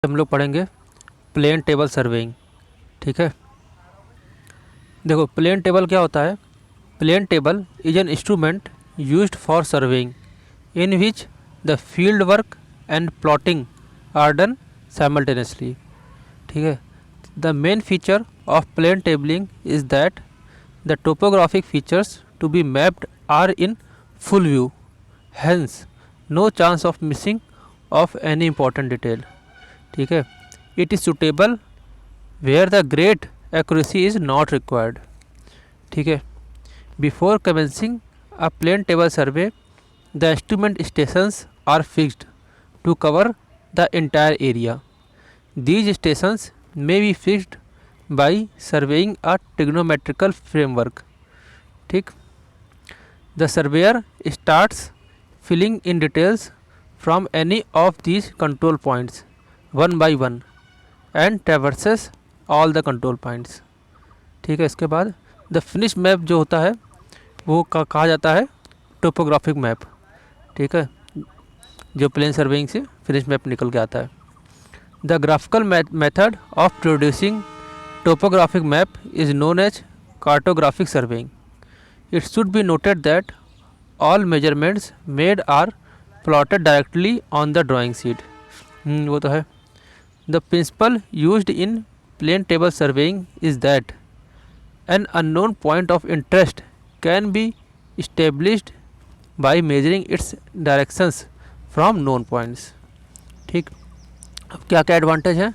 हम लोग पढ़ेंगे प्लेन टेबल सर्वेइंग। ठीक है, देखो प्लेन टेबल क्या होता है। Plane table is an instrument used for surveying in which the field work and plotting are done simultaneously. ठीक है, the main feature of plane tabling is that the topographic features to be mapped are in full view, hence no chance of missing of any important detail. ठीक है, it is suitable where the great accuracy is not required. ठीक है, before commencing a plane table survey the instrument stations are fixed to cover the entire area. These stations may be fixed by surveying a trigonometrical framework. ठीक, the surveyor starts filling in details from any of these control points one by one and traverses all the control points। ठीक है, इसके बाद the finish map जो होता है वो कहा जाता है टोपोग्राफिक मैप। ठीक है, जो प्लेन सर्वेइंग से फिनिश मैप निकल के आता है। The graphical method of producing topographic map is known as cartographic surveying. It should be noted that all measurements made are plotted directly on the drawing sheet। वो तो है। The principle used in plane table surveying is that an unknown point of interest can be established by measuring its directions from known points। ठीक, अब क्या क्या advantage है।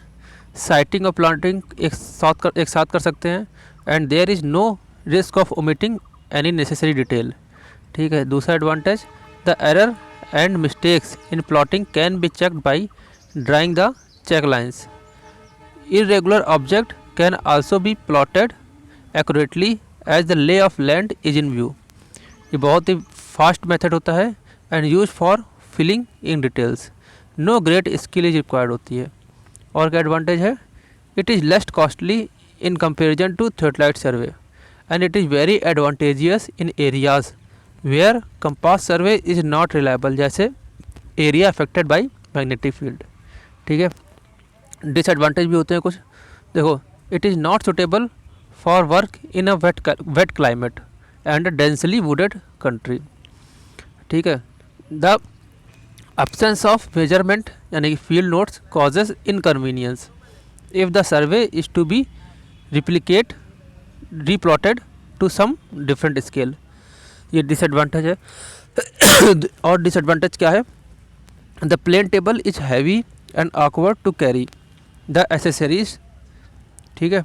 Sighting और planting एक साथ कर सकते हैं and there is no risk of omitting any necessary detail. ठीक है, दूसरा advantage the error and mistakes in plotting can be checked by drawing the check lines. Irregular object can also be plotted accurately as the lay of land is in view. ये बहुत ही fast method होता है and use for filling in details. No great skill is required होती है। और क्या advantage है, it is less costly in comparison to theodolite survey and it is very advantageous in areas where compass survey is not reliable, जैसे area affected by magnetic field. ठीक है, disadvantage भी होते हैं कुछ। देखो, it is not suitable for work in a wet climate and densely wooded country. ठीक है, द absence of measurement यानी कि field notes causes inconvenience if the survey is to be replotted to some different scale। ये disadvantage है। और disadvantage क्या है, the plane table is heavy and awkward to carry the accessories. ठीक है,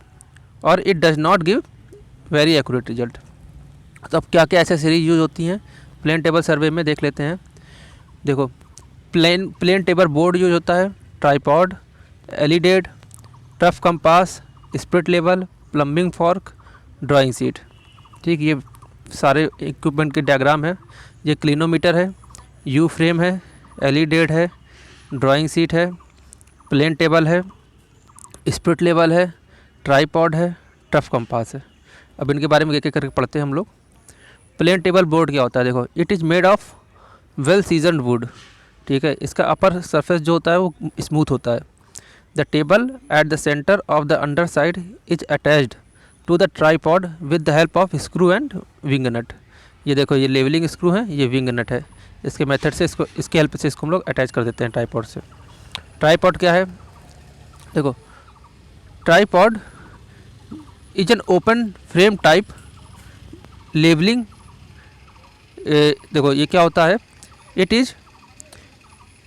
और it does not give very accurate result. तो अब क्या क्या एसेसरीज यूज होती हैं प्लेन टेबल सर्वे में, देख लेते हैं। देखो, प्लेन टेबल बोर्ड यूज होता है, tripod, elided, tough compass, spirit level, plumbing fork, drawing sheet. ठीक, ये सारे इक्विपमेंट के डायग्राम है। ये क्लिनोमीटर है, यू फ्रेम है, एलिडेड है, ड्राइंग सीट है, प्लेन टेबल है, स्प्रिट लेवल है, ट्राईपॉड है, टफ कंपास है। अब इनके बारे में एक एक करके पढ़ते हैं हम लोग। प्लेन टेबल बोर्ड क्या होता है, देखो, it is made of well seasoned would. ठीक है, इसका अपर सरफेस जो होता है वो स्मूथ होता है। The table at the centre of the underside is attached to the tripod with the help of screw and wing nut. ये देखो, ये लेवलिंग स्क्रू है, ये विंग नट है। इसके मेथड से इसके हेल्प से इसको हम लोग अटैच कर देते हैं ट्राईपॉड से। ट्राईपॉड क्या है, देखो, tripod is an open frame type levelling. देखो, ये क्या होता है, it is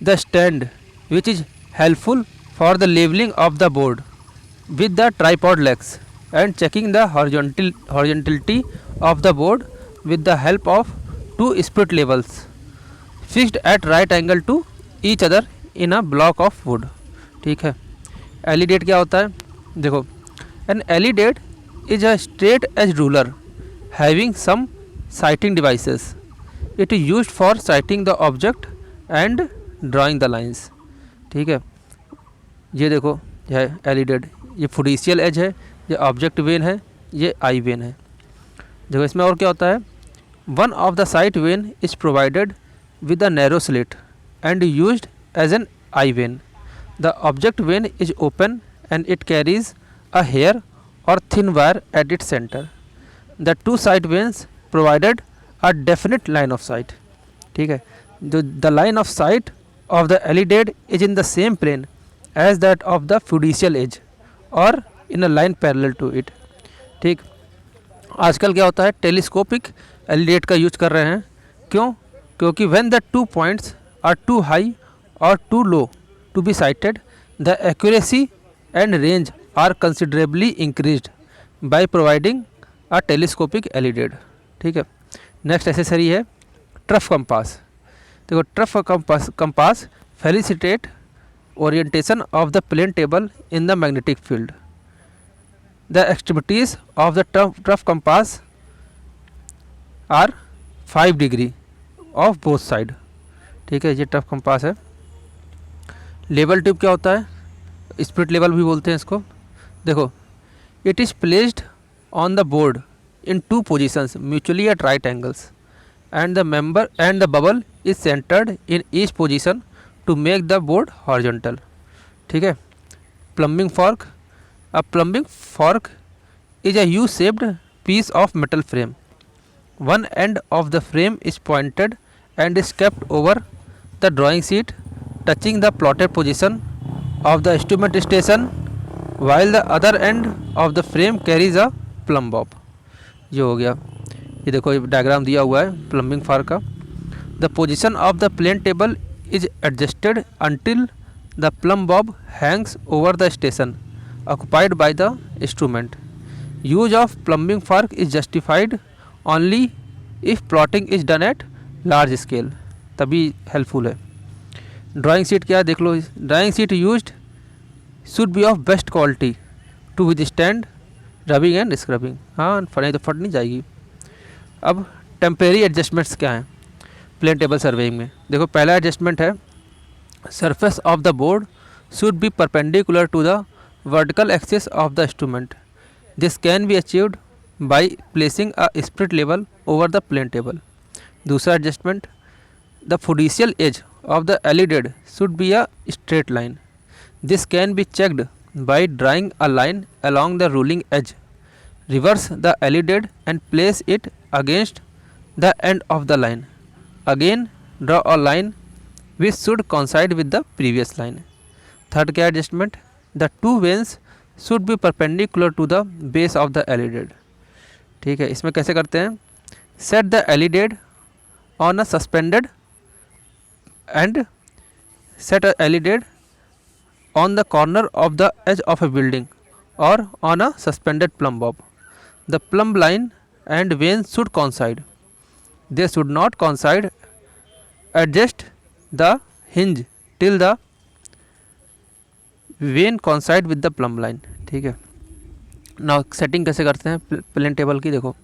the stand which is helpful for the leveling of the board with the tripod legs and checking the horizontality of the board with the help of two split levels fixed at right angle to each other in a block of wood। ठीक है, alidade क्या होता है, देखो, an alidade is a straight edge ruler having some sighting devices। it is used for sighting the object and drawing the lines. ठीक है, ये देखो, यह है एलिडेड, ये फुडिशियल एज है, ये ऑब्जेक्ट वेन है, ये आई वेन है। देखो, इसमें और क्या होता है, one of the site when is provided with a narrow slit and used as an eye vein the object vane is open and it carries a hair or thin wire at it centre. The two side vanes provided a definite line of sight. ठीक है, जो the line of sight of the alidade is in the same plane as that of the fiducial edge और in a line parallel to it. ठीक, आजकल क्या होता है, telescopic elided का यूज कर रहे हैं. क्यों? क्योंकि when the two points are too high or too low to be sighted, the accuracy and range are considerably increased by providing a telescopic alidade. ठीक है, नेक्स्ट एसेसरी है ट्रफ कंपास. देखो, trough compass facilitate orientation of the plane table in the magnetic field. The extremities of the trough compass are 5 degree of both side. ठीक है, ये trough compass है. Level tube क्या होता है? Spirit level भी बोलते हैं इसको. देखो, it is placed on the board in two positions mutually at right angles and the bubble is centered in each position to make the board horizontal. ठीक है. Plumbing fork. A plumbing fork is a U-shaped piece of metal frame. One end of the frame is pointed and is kept over the drawing sheet touching the plotted position of the instrument station while the other end of the frame carries a plumb bob. ये हो गया. ये देखो, ये diagram दिया हुआ है plumbing fork का. The position of the plane table is adjusted until the plumb bob hangs over the station occupied by the instrument. Use of plumbing fork is justified only if plotting is done at large scale, तभी helpful है. Drawing sheet क्या है देख लो. Drawing sheet used should be of best quality to withstand rubbing and scrubbing. हाँ, फटे तो फट नहीं जाएगी. अब टेम्परेरी एडजस्टमेंट्स क्या हैं प्लेन टेबल सर्वेइंग में? देखो, पहला एडजस्टमेंट है surface of the board should be perpendicular to the vertical axis of the instrument. This can be achieved by placing a spirit level over the plane table. दूसरा adjustment, the fiducial edge of the alidade should be a straight line. This can be checked by drawing a line along the ruling edge. Reverse the elided and place it against the end of the line. Again, draw a line which should coincide with the previous line. Third क्या adjustment? The two vanes should be perpendicular to the base of the elided. ठीक है, इसमें कैसे करते हैं? Set the elided on a suspended and set a elided on the corner of the edge of a building or on a suspended plumb bob. The plumb line and veins should coincide. They should not coincide. Adjust the hinge till the vein coincide with the plumb line. ठीक है. Now setting कैसे करते हैं plane table की? देखो,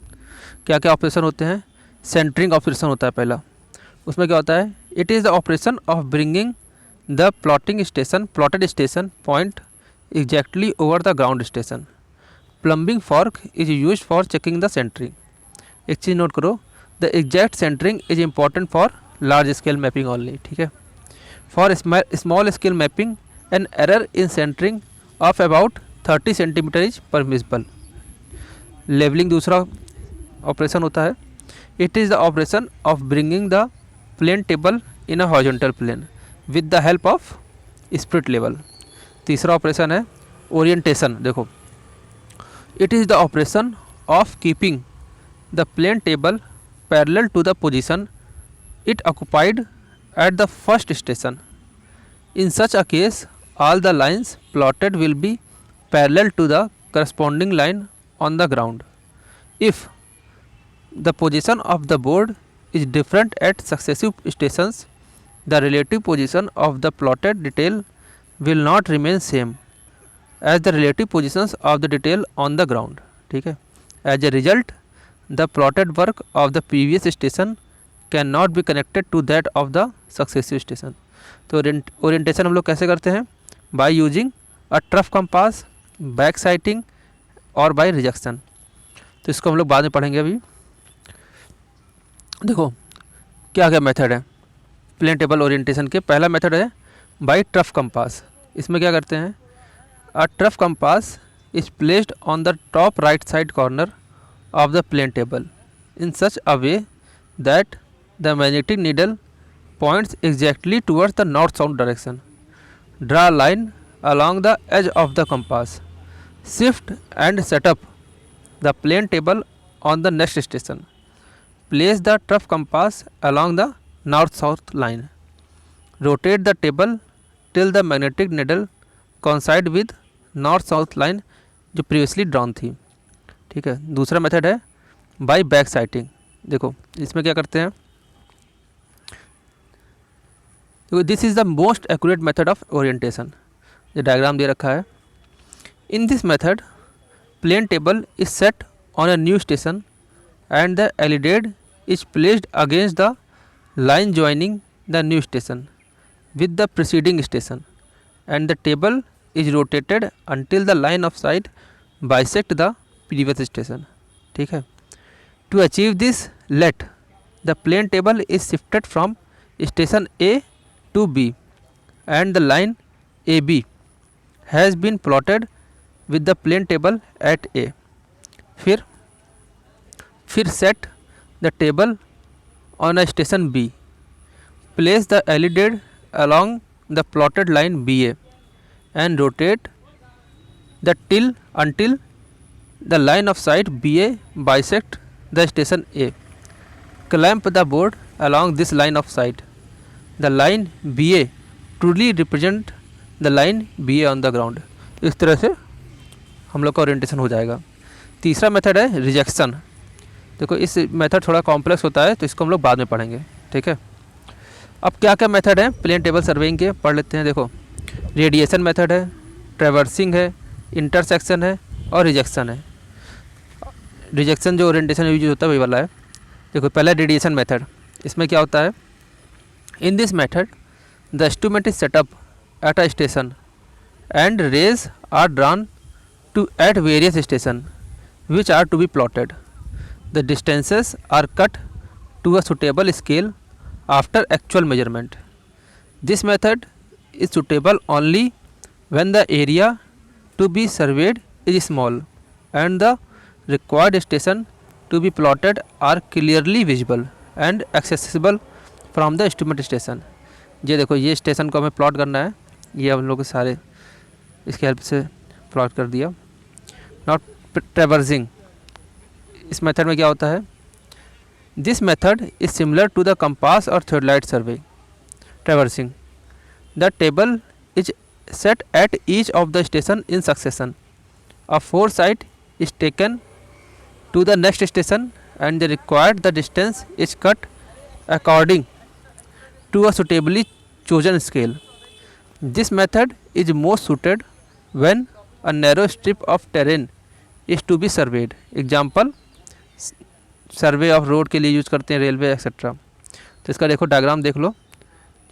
क्या क्या operation होते हैं. सेंटरिंग ऑपरेशन होता है पहला. उसमें क्या होता है? It is the operation of bringing the plotted station point exactly over the ground station. Plumbing fork is used for checking the centering. एक चीज़ नोट करो, the exact centering is important for large scale mapping only. ठीक है. For small scale mapping, an error in centering of about 30 cm is permissible. Leveling दूसरा operation होता है. It is the operation of bringing the plane table in a horizontal plane with the help of spirit level. तीसरा operation है orientation. देखो, it is the operation of keeping the plane table parallel to the position it occupied at the first station. In such a case all the lines plotted will be parallel to the corresponding line on the ground. If the position of the board is different at successive stations, the relative position of the plotted detail will not remain same as the relative positions of the detail on the ground. ठीक है. As a result, the plotted work of the previous station cannot be connected to that of the successive station. तो orientation हम लोग कैसे करते हैं? by using a trough compass, back sighting और by rejection. तो इसको हम लोग बाद में पढ़ेंगे. अभी देखो क्या क्या मेथड है प्लेन टेबल ओरिएंटेशन के. पहला मेथड है बाय ट्रफ कंपास. इसमें क्या करते हैं, a trough compass is placed on the top right side corner of the plane table in such a way that the magnetic needle points exactly towards the north-south direction. Draw a line along the edge of the compass. Shift and set up the plane table on the next station. Place the trough compass along the north-south line. Rotate the table till the magnetic needle coincide with north-south line जो previously drawn थी। ठीक है, दूसरा method है by back sighting. देखो इसमें क्या करते हैं, देखो this is the most accurate method of orientation. ये डायग्राम दे रखा है। In this method plane table is set on a new station and the alidade is placed against the line joining the new station with the preceding station and the table is rotated until the line of sight bisect the previous station. ठीक है, to achieve this, let the plane table is shifted from station A to B and the line AB has been plotted with the plane table at A. फिर set the table on a station B. Place the LED along the plotted line BA and rotate the till until the line of sight BA bisect the station A. Clamp the board along this line of sight. The line BA truly represent the line BA on the ground. इस तरह से हम लोग का orientation हो जाएगा। तीसरा method है रिजेक्शन। देखो इस मेथड थोड़ा कॉम्प्लेक्स होता है तो इसको हम लोग बाद में पढ़ेंगे। ठीक है, अब क्या क्या मेथड है प्लेन टेबल सर्वेइंग के पढ़ लेते हैं। देखो रेडिएशन मेथड है, ट्रेवर्सिंग है, इंटरसेक्शन है और रिजेक्शन है। रिजेक्शन जो ओरिएंटेशन यूज होता है वही वाला है। देखो पहला रेडिएशन मेथड, इसमें क्या होता है, in this method the instrument is set up at a station and rays are drawn to at various station which are to be plotted. The distances are cut to a suitable scale after actual measurement. This method is suitable only when the area to be surveyed is small and the required station to be plotted are clearly visible and accessible from the instrument station। ये देखो ये station को हमें plot करना है, ये हम लोग सारे इसके हेल्प से प्लॉट कर दिया। नॉट ट्रेवर्सिंग, इस मेथड में क्या होता है, this method is similar to the compass or theodolite survey. Traversing, the table is set at each of the station in succession. A foresight is taken to the next station and the required the distance is cut according to a suitably chosen scale. This method is most suited when a narrow strip of terrain is to be surveyed. Example, survey of road के लिए use करते हैं, railway etcetera. तो इसका देखो diagram देख लो,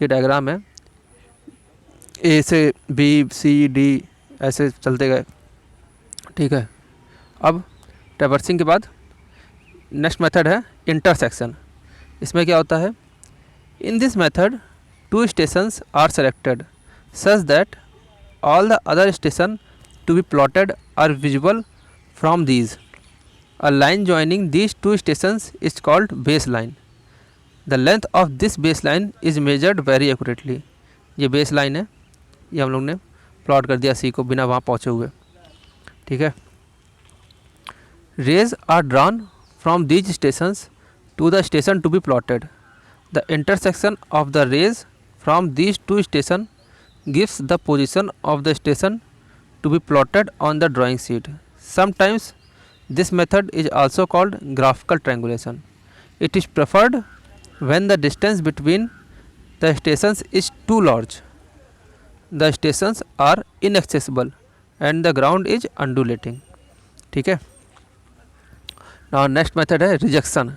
ये diagram है, ए से बी सी डी ऐसे चलते गए। ठीक है, अब ट्रैवर्सिंग के बाद नेक्स्ट मेथड है इंटरसेक्शन। इसमें क्या होता है, in this method two stations are selected such that all the other station to be plotted are visible from these. A line joining these two stations is called base line. The length of this base line is measured very accurately. ये base line है, ये हम लोग ने plot कर दिया सी को बिना वहाँ पहुँचे हुए। ठीक है, rays are drawn from these stations to the station to be plotted. The intersection of the rays from these two stations gives the position of the station to be plotted on the drawing sheet. Sometimes this method is also called graphical triangulation. It is preferred when the distance between the stations is too large, the stations are inaccessible and the ground is undulating. ठीक है, now next method है rejection.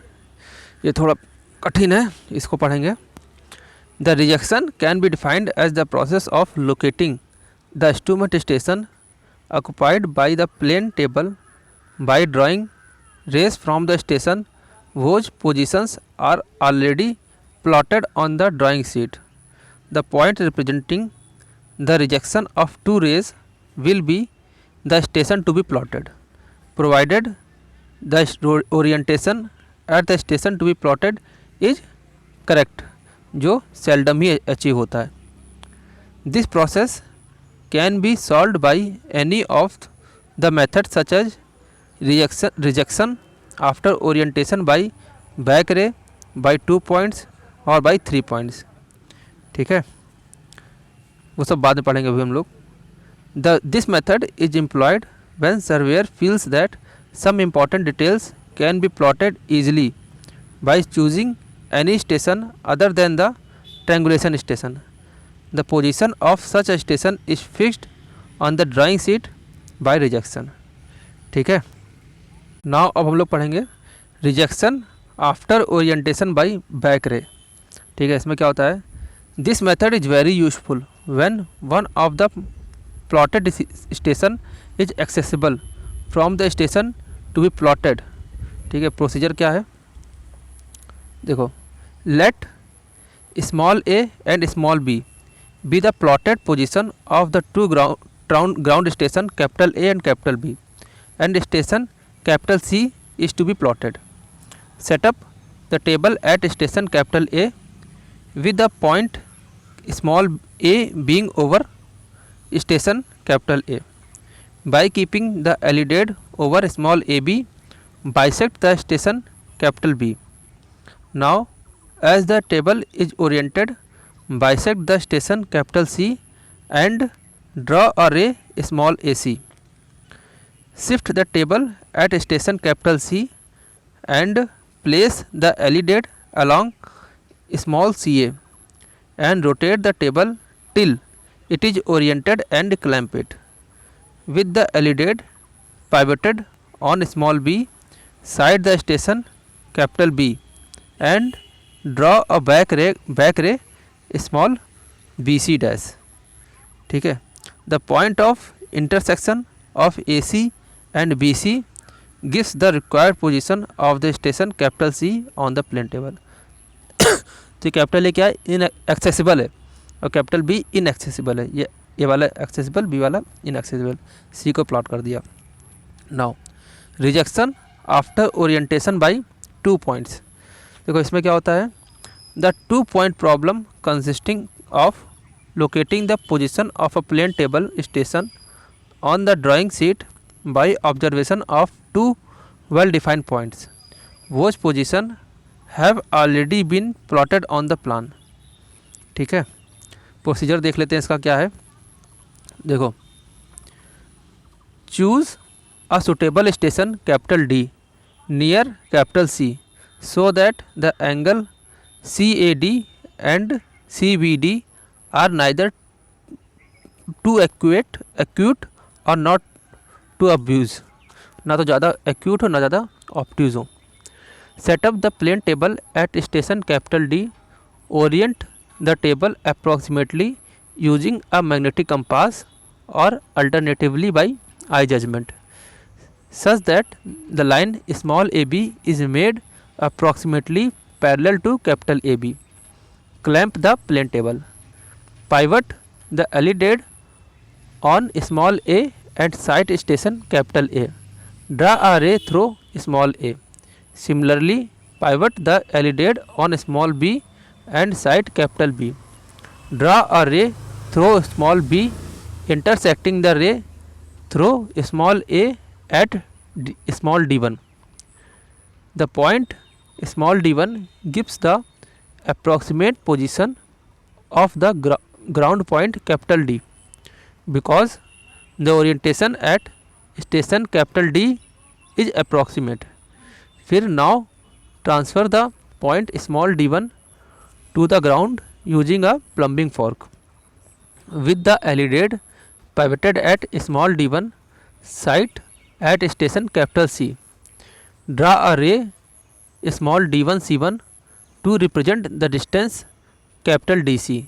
ये थोड़ा कठिन है, इसको पढ़ेंगे। The rejection can be defined as the process of locating the instrument station occupied by the plane table by drawing rays from the station whose positions are already plotted on the drawing sheet. The point representing the rejection of two rays will be the station to be plotted, provided the orientation at the station to be plotted is correct, जो seldom ही achieve होता है. This process can be solved by any of the methods such as rejection after orientation by back ray, by 2 points और by 3 points. ठीक है, वो सब बाद में पढ़ेंगे अभी हम लोग. This method is employed when surveyor feels that some important details can be plotted easily by choosing any station other than the triangulation station. The position of such a station is fixed on the drawing sheet by rejection. ठीक है. Now अब हम लोग पढ़ेंगे rejection after orientation by back ray. ठीक है, इसमें क्या होता है? This method is very useful when one of the plotted station is accessible from the station to be plotted. ठीक है, प्रोसीजर क्या है देखो. Let small a and small b be the plotted position of the two ground station capital A and capital B, and station capital C is to be plotted. Set up the table at station capital A with the point small a being over station capital A. By keeping the LEDAD over small ab, bisect the station capital B. Now as the table is oriented, bisect the station capital C and draw a ray small ac. Shift the table at station capital C and place the LEDAD along small ca and rotate the table till it is oriented and clamp it. With the LEDAD pivoted on small b, side the station capital B and draw a back ray small bc dash. ठीक है, the point of intersection of AC and BC gives the required position of the station capital C on the plane table. तो capital A क्या है? Inaccessible है और capital B inaccessible है. ये वाला एक्सेसिबल, बी वाला इनएक्सेसिबल. सी को प्लॉट कर दिया. Now rejection after orientation by 2 points. देखो इसमें क्या होता है? The 2 point problem consisting of locating the position of a plane table station on the drawing sheet by observation of 2 well defined points. Whose position have already been plotted on the plan. ठीक है, procedure देख लेते हैं इसका क्या है. देखो, choose a suitable station capital D near capital C so that the angle CAD and CBD are neither too acute और नॉट टू ऑब्यूज. ना तो ज़्यादा एक्यूट हो ना ज़्यादा ऑब्ट्यूज हो. Set up the plane table at station capital D. Orient the table approximately using a magnetic compass or alternatively by eye judgment, such that the line small ab is made approximately parallel to capital AB. Clamp the plane table. Pivot the LEDAD on small a and sight station capital A. Draw a ray through small a. Similarly, pivot the LEDAD on small b and sight capital B. Draw a ray through small b intersecting the ray through small a at small d1. The point small d1 gives the approximate position of the ground point capital D, because the orientation at station capital D is approximate. फिर now transfer the point small d1 to the ground using a plumbing fork. With the LEDAD pivoted at small d1, sight at station capital C. Draw a ray small d1 c1 to represent the distance capital DC.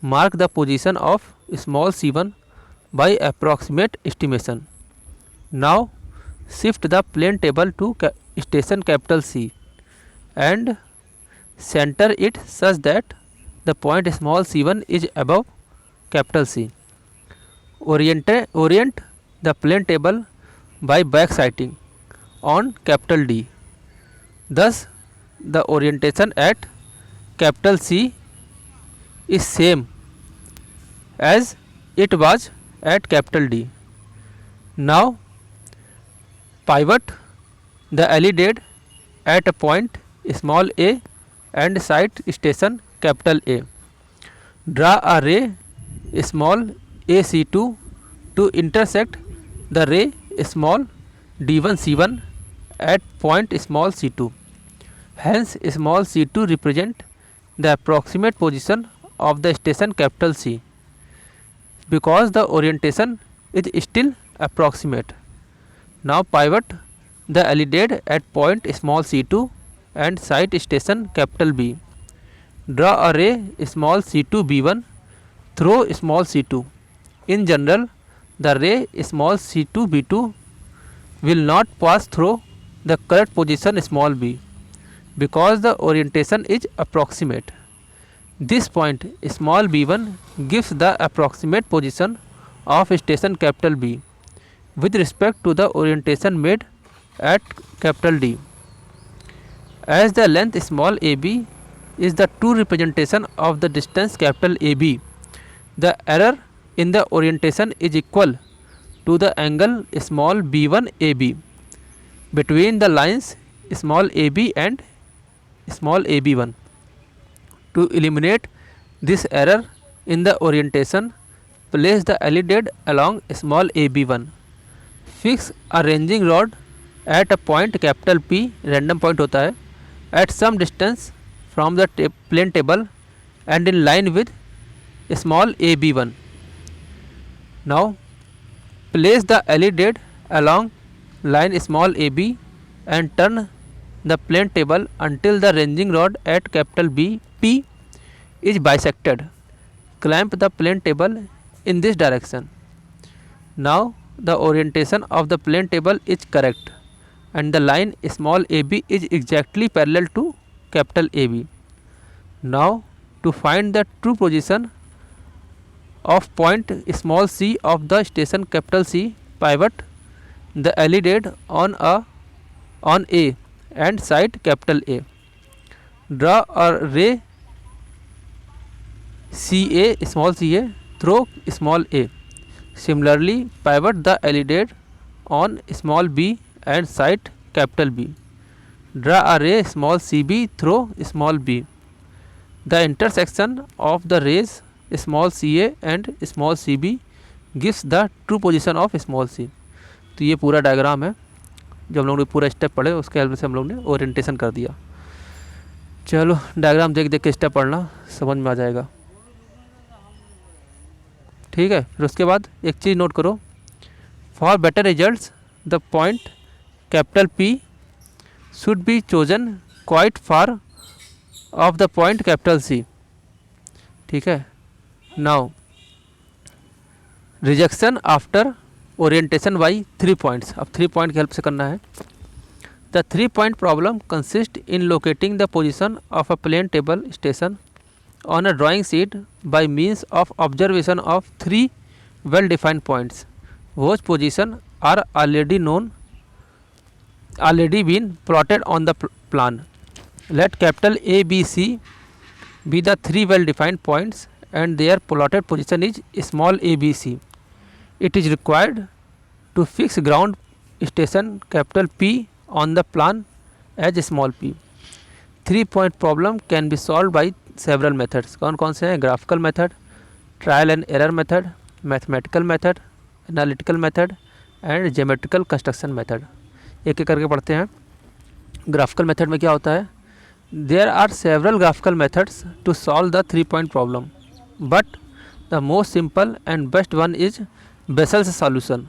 Mark the position of small c1 by approximate estimation. Now shift the plane table to station capital C and center it such that the point small c1 is above capital C. Orient the plane table by back sighting on capital D. Thus, the orientation at capital C is same as it was at capital D. Now, pivot the LE at a point small a and sight station capital A. Draw a ray small AC2 to intersect the ray small D1C1 at point small c2. Hence, small c2 represent the approximate position of the station capital C, because the orientation is still approximate. Now pivot the LE at point small c2 and sight station capital B. Draw a ray small c2 b1 through small c2. In general, the ray small c2 b2 will not pass through the correct position small b, because the orientation is approximate. This point small b1 gives the approximate position of station capital B with respect to the orientation made at capital D. As the length small ab is the true representation of the distance capital AB, the error in the orientation is equal to the angle small b1 AB between the lines small ab and small ab1. To eliminate this error in the orientation, place the LE along small ab1. Fix a ranging rod at a point capital P, random point होता है, at some distance from the plane table and in line with small ab1. Now place the LE along line small ab and turn the plane table until the ranging rod at capital B P is bisected. Clamp the plane table in this direction. Now the orientation of the plane table is correct and the line small ab is exactly parallel to capital AB. Now to find the true position of point small c of the station capital C, pivot the LE on A and sight capital A. Draw a ray CA small ca through small a. Similarly, pivot the LE on small b and sight capital B. Draw a ray small cb through small b. The intersection of the rays small ca and small cb gives the true position of small c. तो ये पूरा diagram है, जब हम लोग ने पूरा step पढ़े उसके हेल्प से हम लोग ने ओरिएंटेशन कर दिया। चलो डायग्राम देख देख के स्टेप पढ़ना, समझ में आ जाएगा, ठीक है। फिर उसके बाद एक चीज़ नोट करो, for better results the point capital P should be chosen quite far of the point capital C, ठीक है। Now rejection after orientation by 3 points, अब 3 पॉइंट की हेल्प से करना है। The 3 point problem consist in locating the position of a plane table station on a drawing sheet by means of observation of 3 well defined points whose position are already been plotted on the plan. Let capital A, B, C be the 3 well defined points and their plotted position is small a, b, c. It is required to fix ground station capital P on the plan as small p. 3 point problem can be solved by several methods. कौन कौन से हैं? Graphical method, trial and error method, mathematical method, analytical method and geometrical construction method. एक एक करके पढ़ते हैं। Graphical method में क्या होता है? There are several graphical methods to solve the 3 point problem, but the most simple and best one is Bessel's solution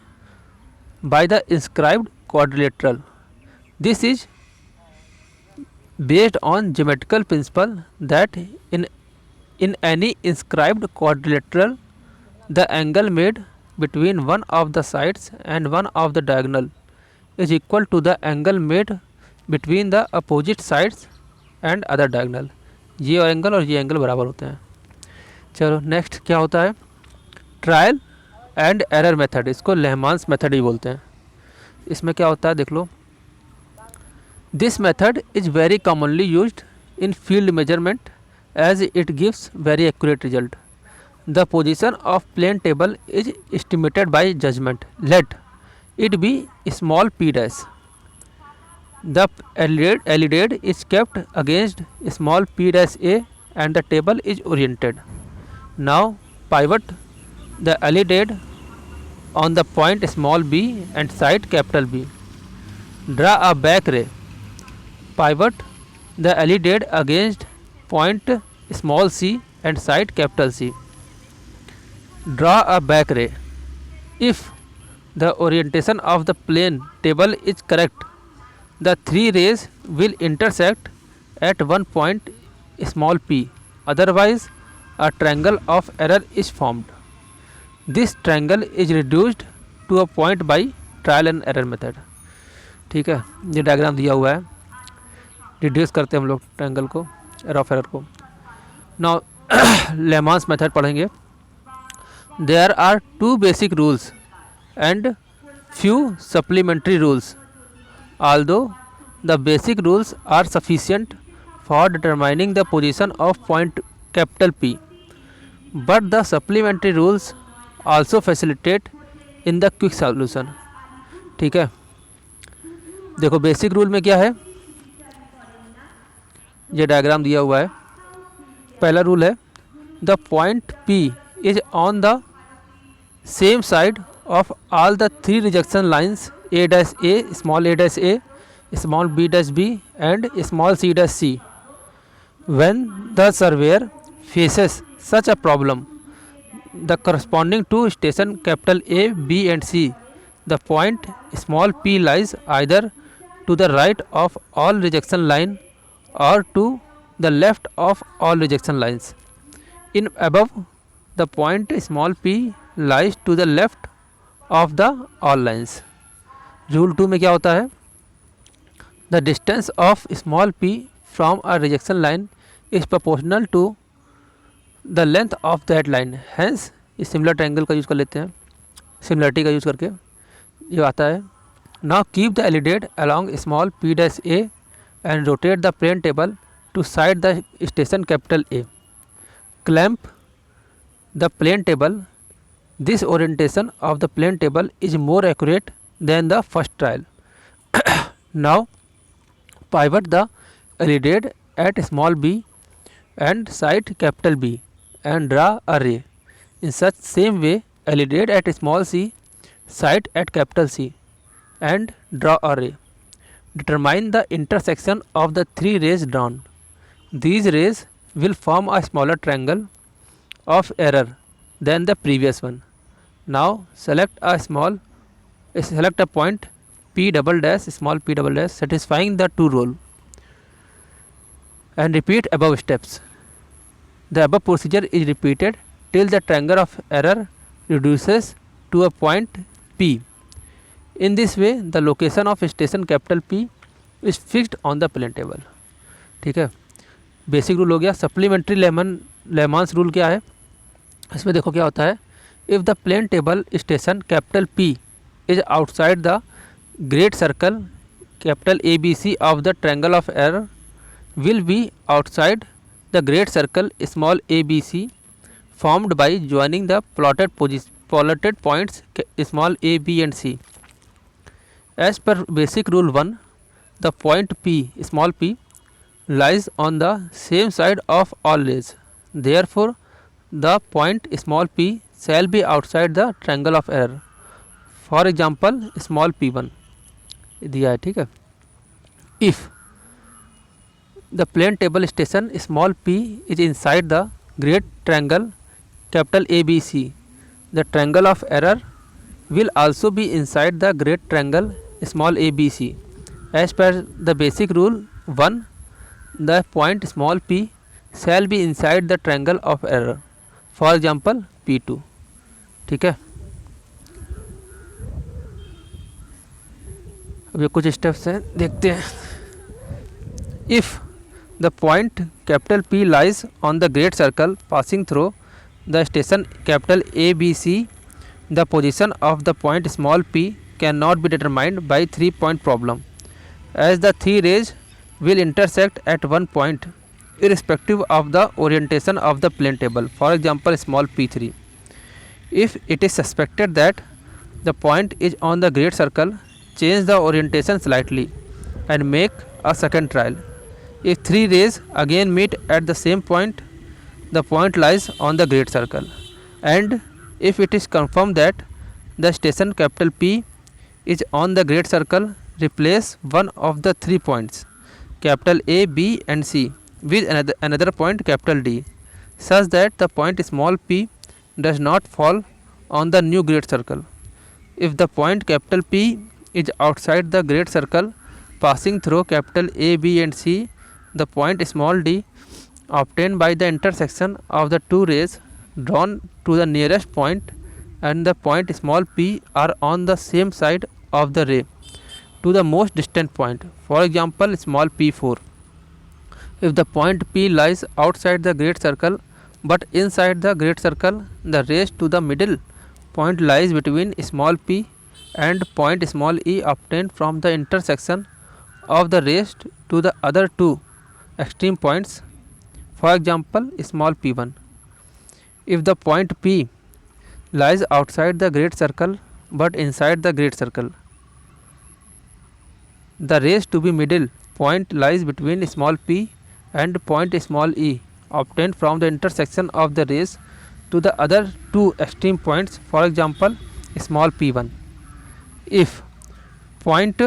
by the inscribed quadrilateral. This is based on geometrical principle that in any inscribed quadrilateral the angle made between one of the sides and one of the diagonal is equal to the angle made between the opposite sides and other diagonal. ये angle और ये angle बराबर होते हैं. चलो next क्या होता है? ट्रायल एंड एरर मेथड, इसको लेहमान्स मेथड ही बोलते हैं। इसमें क्या होता है देख लो। This method is very commonly used in field measurement as it gives very accurate result. The position of plane table is estimated by judgment. Let it be small p dash. The LED is kept against small p dash a and the table is oriented. Now pivot the LED on the point small b and side capital B. Draw a back ray. Pivot the LED against point small c and side capital C. Draw a back ray. If the orientation of the plane table is correct, the three rays will intersect at one point small p. Otherwise, a triangle of error is formed. This triangle is reduced to a point by trial and error method. ठीक है, ये diagram दिया हुआ है, reduce करते हैं हम लोग ट्रायंगल को, एरर ऑफ एरर को। नाउ लेहमान्स मेथड पढ़ेंगे। There are two basic rules and few supplementary rules. Although the basic rules are sufficient for determining the position of point capital P, but the supplementary rules also facilitate in the quick solution. ठीक है, देखो basic rule में क्या है, ये diagram दिया हुआ है। पहला रूल है the point P is on the same side of all the three rejection lines a dash a, small a dash a, small b dash b and small c dash c। When the surveyor faces such a problem the corresponding to station capital A, B and C, the point small p lies either to the right of all rejection line or to the left of all rejection lines. In above, the point small p lies to the left of the all lines. Rule 2 में क्या होता है, the distance of small p from a rejection line is proportional to the length of that line. Hence इस similar triangle का use कर लेते हैं, similarity का यूज़ करके ये आता है। Now keep the LED along small p dash a and rotate the plane table to side the station capital A. Clamp the plane table. This orientation of the plane table is more accurate than the first trial. Now pivot the LED at small b and side capital B and draw a ray. In such same way, LED at small c, side at capital C and draw a ray. Determine the intersection of the three rays drawn. These rays will form a smaller triangle of error than the previous one. Now select a point P double dash, small p double dash, satisfying the two rule and repeat above steps. The above procedure is repeated till the triangle of error reduces to a point P. In this way, the location of station capital P is fixed on the plane table. ठीक है, basic rule हो गया। Supplementary लेहमान्स rule क्या है, इसमें देखो क्या होता है। If the plane table station capital P is outside the great circle capital ABC of the triangle of error will be outside the great circle small ABC formed by joining the plotted points small a, B and C. As per basic rule 1, the point P, small p, lies on the same side of all rays. Therefore, the point small p shall be outside the triangle of error. For example, small p1 दिया है। ठीक है, if the plane table station small p is inside the great triangle capital ABC, the triangle of error will also be inside the great triangle small ABC. As per the basic rule 1, the point small p shall be inside the triangle of error. For example, P2. ठीक है, अब ये कुछ steps हैं, देखते हैं। If the point capital P lies on the great circle passing through the station capital A, B, C, the position of the point small p cannot be determined by 3-point problem, as the three rays will intersect at one point irrespective of the orientation of the plane table. For example, small p3. If it is suspected that the point is on the great circle, change the orientation slightly and make a second trial. If three rays again meet at the same point, the point lies on the great circle. And if it is confirmed that the station capital P is on the great circle, replace one of the 3 points capital A, B and C with another point capital D, such that the point small p does not fall on the new great circle. If the point capital P is outside the great circle passing through capital A, B and C, the point small d obtained by the intersection of the two rays drawn to the nearest point and the point small p are on the same side of the ray to the most distant point. For example, small p4. If the point P lies outside the great circle but inside the great circle, the rays to the middle point lies between small p and point small e obtained from the intersection of the rays to the other two extreme points. For example, small p1. If the point P lies outside the great circle but inside the great circle, the rays to be middle point lies between small p and point small e obtained from the intersection of the rays to the other two extreme points. For example, small p1. If point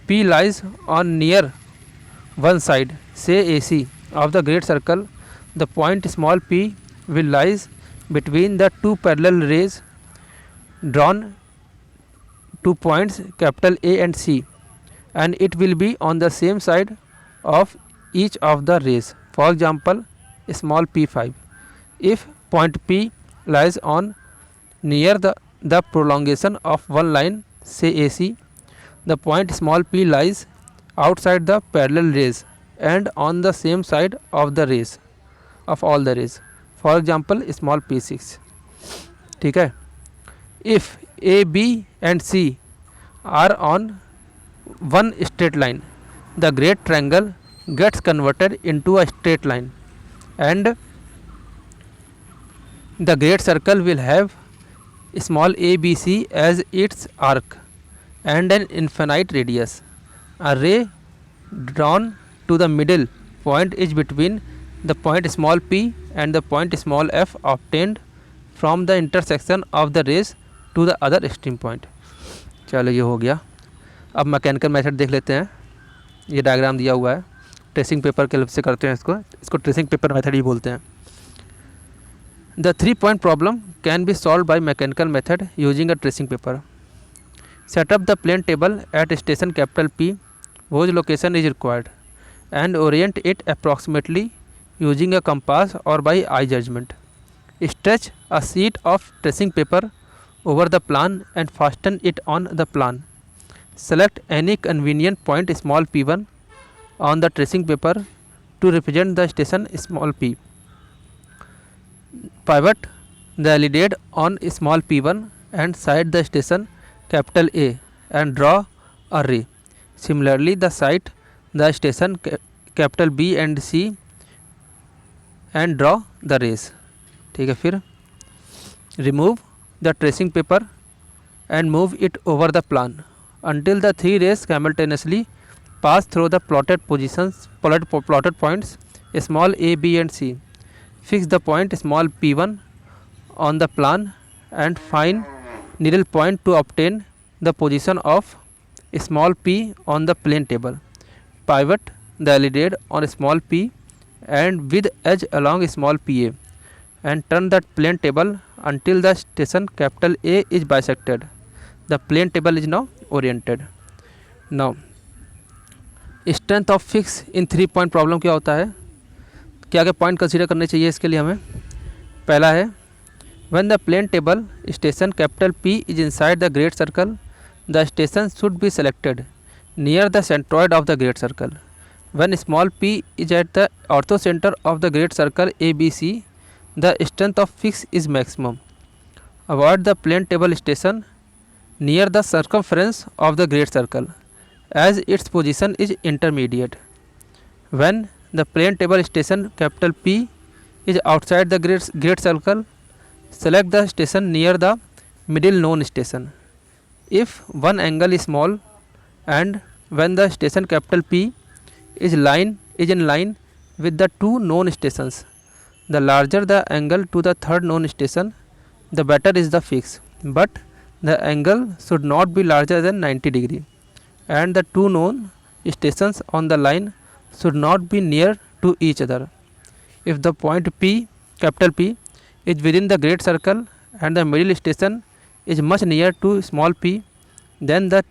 P lies on near one side, say AC, of the great circle, the point small p will lies between the two parallel rays drawn to points capital A and C, and it will be on the same side of each of the rays. For example, small p5. If point P lies on near the prolongation of one line, say AC, the point small p lies outside the parallel rays and on the same side of the rays of all the rays. For example, small p6. ठीक है. If A, B and C are on one straight line, the great triangle gets converted into a straight line and the great circle will have small ABC as its arc and an infinite radius. A ray drawn to the middle point is between the point small p and the point small f obtained from the intersection of the rays to the other extreme point. चलो ये हो गया. अब mechanical method देख लेते हैं. ये diagram दिया हुआ है, ट्रेसिंग पेपर के हेल्प से करते हैं इसको ट्रेसिंग पेपर मेथड ही बोलते हैं. The 3-point problem can be solved by mechanical method using a tracing paper. Set up the plane table at station capital P whose location is required and orient it approximately using a compass or by eye judgment. Stretch a sheet of tracing paper over the plan and fasten it on the plan. Select any convenient point small p1 on the tracing paper to represent the station small p. Pivot the lead on small p1 and side the station capital A and draw a ray. Similarly, the site the station capital B and C and draw the rays. ठीक है. फिर remove the tracing paper and move it over the plan until the three rays simultaneously pass through the plotted points small a, b and c. Fix the point small p1 on the plan and find needle point to obtain the position of small p on the plane table. Pivot the lead on small p and with edge along small pa and turn the plane table until the station capital A is bisected. The plane table is now oriented. Now strength of fix in 3-point problem क्या होता है, क्या क्या point consider करने चाहिए इसके लिए हमें. पहला है when the plane table station capital P is inside the great circle the station should be selected near the centroid of the great circle. When small p is at the orthocentre of the great circle ABC the strength of fix is maximum. Avoid the plane table station near the circumference of the great circle, as its position is intermediate. When the plane table station capital P is outside the great circle, select the station near the middle known station. If one angle is small and when the station capital P is in line with the two known stations, the larger the angle to the third known station, the better is the fix. But the angle should not be larger than 90 degree, and the two known stations on the line should not be near to each other. If the point P capital P is within the great circle and the middle station is much near to small p, then the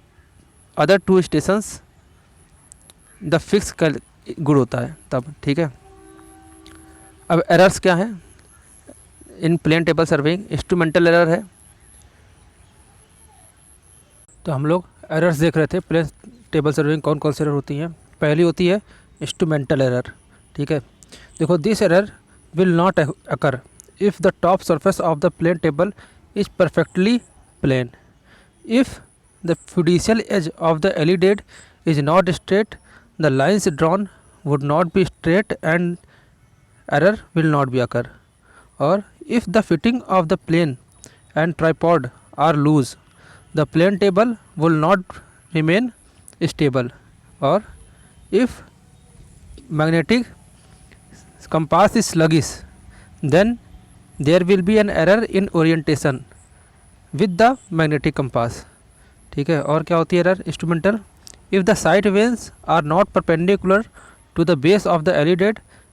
other two stations the fix good होता है तब, ठीक है। अब errors क्या हैं in plane table surveying? Instrumental error है, तो हम लोग एरर्स देख रहे थे प्लेन टेबल सर्वेइंग कौन कौन सी एरर होती हैं। पहली होती है इंस्ट्रूमेंटल एरर, ठीक है। देखो, this error will not occur if the top surface of the plane table is perfectly plane, if the fiducial edge of the alidade is not straight, the lines drawn would not be straight and error will not be occur. Or if the fitting of the plane and tripod are loose, the plane table will not remain stable. Or if magnetic compass is sluggish, then there will be an error in orientation with the magnetic compass, ठीक है। और क्या होती है error instrumental? If the sight vanes are not perpendicular to the base of the LED,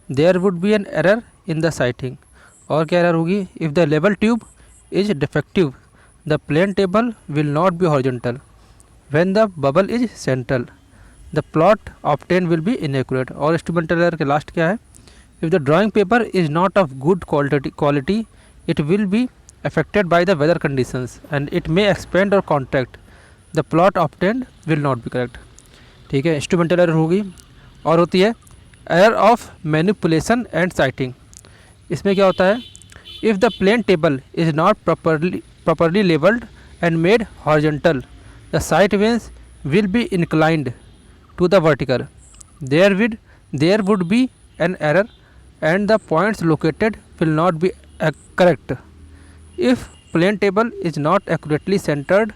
there would be an error in the sighting. और क्या error होगी? If the level tube is defective, the plane table will not be horizontal. When the bubble is central, the plot obtained will be inaccurate. और instrumental error के last क्या है? If the drawing paper is not of good quality, it will be affected by the weather conditions and it may expand or contract. The plot obtained will not be correct, ठीक है। Instrumental error होगी। और होती है error of manipulation and sighting. इसमें क्या होता है? If the plane table is not properly levelled and made horizontal, the sight vanes will be inclined to the vertical, there would be an error and the points located will not be correct. If plane table is not accurately centred,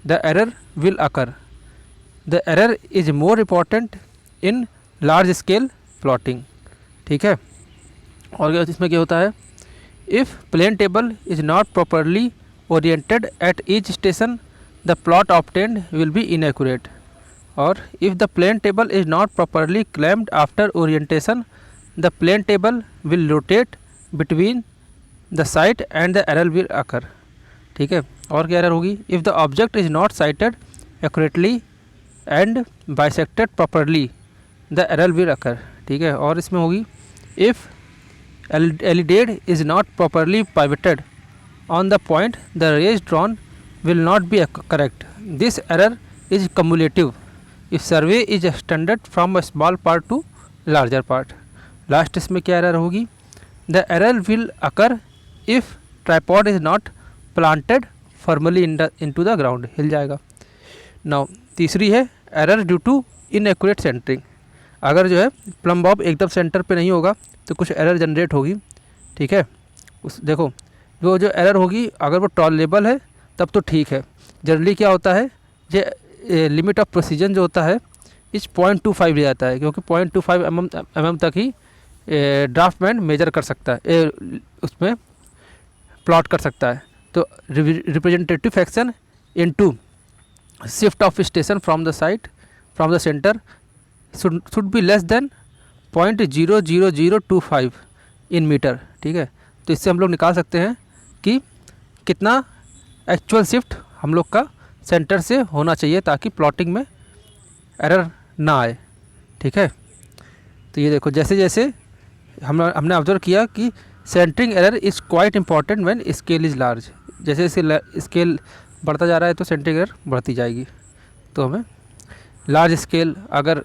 the error will occur. The error is more important in large scale plotting, ठीक है। और इसमें क्या होता है? If plane table is not properly oriented at each station, the plot obtained will be inaccurate. Or if the plane table is not properly clamped after orientation, the plane table will rotate between the sight and the error will occur, ठीक है। और क्या error होगी? If the object is not sighted accurately and bisected properly, the error will occur, ठीक है। और इसमें होगी if LED is not properly pivoted on the point, the rays drawn will not be correct. This error is cumulative if survey is extended from a small part to larger part. Last इसमें क्या error होगी? The error will occur if tripod is not planted firmly into the ground, हिल जाएगा। Now तीसरी है error due to inaccurate centering. अगर जो है plum Bob एकदम सेंटर पे नहीं होगा तो कुछ एरर जनरेट होगी, ठीक है। उस देखो वो जो एरर होगी अगर वो टॉलरेबल है तब तो ठीक है। जनरली क्या होता है, ये लिमिट ऑफ प्रोसीजन जो होता है इस 0.25 ले जाता है, क्योंकि 0.25 mm तक ही ड्राफ्टमैन मेजर कर सकता है, उसमें प्लॉट कर सकता है। तो representative fraction into shift of station from the center should be less than 0.00025 in metre, ठीक है। तो इससे हम लोग निकाल सकते हैं कि कितना एक्चुअल शिफ्ट हम लोग का सेंटर से होना चाहिए ताकि प्लॉटिंग में एरर ना आए, ठीक है। तो ये देखो जैसे जैसे हमने ऑब्जर्व किया कि centering error is quite important when scale is large. जैसे जैसे स्केल बढ़ता जा रहा है तो सेंटरिंग एरर बढ़ती जाएगी। तो हमें लार्ज स्केल अगर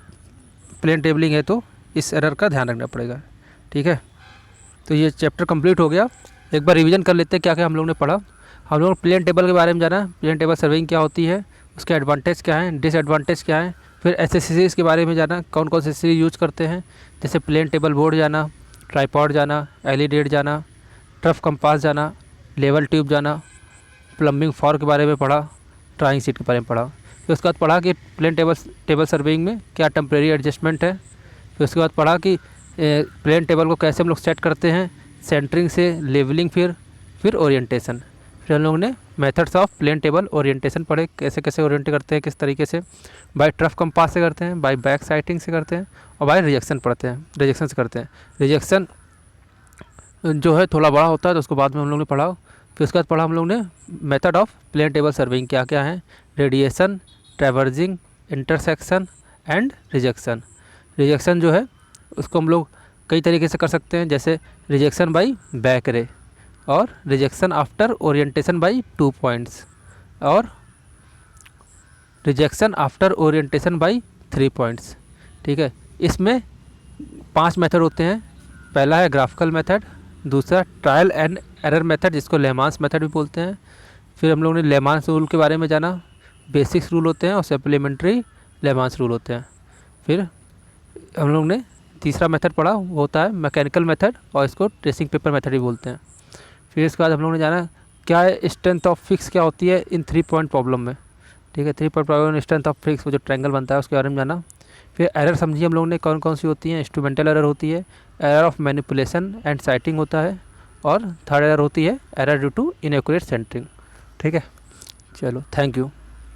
प्लेन टेबलिंग है तो इस एरर का ध्यान रखना पड़ेगा, ठीक है। तो ये चैप्टर कंप्लीट हो गया। एक बार रिवीजन कर लेते हैं क्या क्या हम लोग ने पढ़ा। हम लोग प्लेन टेबल के बारे में जाना, प्लेन टेबल सर्विंग क्या होती है, उसके एडवांटेज क्या हैं, डिसएडवांटेज क्या है। फिर एसेसरीज के बारे में जाना, कौन कौन से एसेसरीज यूज करते हैं, जैसे प्लेन टेबल बोर्ड जाना, ट्राईपॉड जाना, एलिडेट जाना, टफ कंपास जाना, लेवल ट्यूब जाना, प्लम्बिंग फॉर्क के बारे में पढ़ा, ड्राइंग शीट के बारे में पढ़ा। फिर उसके बाद पढ़ा कि प्लेन टेबल सर्विंग में क्या टेम्प्रेरी एडजस्टमेंट है। फिर उसके बाद पढ़ा कि प्लेन टेबल को कैसे हम लोग सेट करते हैं, सेंटरिंग से लेवलिंग, फिर ओरिएंटेशन। फिर हम लोगों ने methods of plane table orientation पढ़े, कैसे कैसे ओरिएंट करते हैं, किस तरीके से, बाय ट्रफ कंपास से करते हैं, बाय बैक साइटिंग से करते हैं, और बाय रिजेक्शन पढ़ते हैं, रिजेक्शन से करते हैं। रिजेक्शन जो है थोड़ा बड़ा होता है तो उसको बाद में हम लोग ने पढ़ा। फिर उसके बाद पढ़ा हम लोग ने method of plane table surveying क्या क्या है, radiation, traversing, intersection and resection. Resection जो है उसको हम लोग कई तरीके से कर सकते हैं, जैसे रिजेक्शन बाई बैक रे, और resection after orientation by 2 points, और resection after orientation by 3 points. ठीक है, इसमें 5 मेथड होते हैं। पहला है ग्राफिकल मेथड, दूसरा ट्रायल एंड एरर मेथड जिसको लेमांस मेथड भी बोलते हैं। फिर हम लोगों ने लेमांस रूल के बारे में जाना, बेसिक्स रूल होते हैं और सप्लीमेंट्री लेमांस रूल होते हैं। फिर हम लोग ने तीसरा मेथड पढ़ा, वो होता है मैकेनिकल मेथड, और इसको ट्रेसिंग पेपर मेथड भी बोलते हैं। फिर इसके बाद हम लोग ने जाना क्या है स्ट्रेंथ ऑफ फिक्स क्या होती है इन 3 पॉइंट प्रॉब्लम में। ठीक है, 3 पॉइंट प्रॉब्लम में स्ट्रेंथ ऑफ फिक्स, वो जो ट्रायंगल बनता है उसके बारे में जाना। फिर एरर समझिए हम लोगों ने कौन कौन सी होती हैं। इंस्ट्रूमेंटल एरर होती है, error of manipulation and sighting होता है, और थर्ड एरर होती है error due to inaccurate centering. ठीक है, चलो थैंक यू।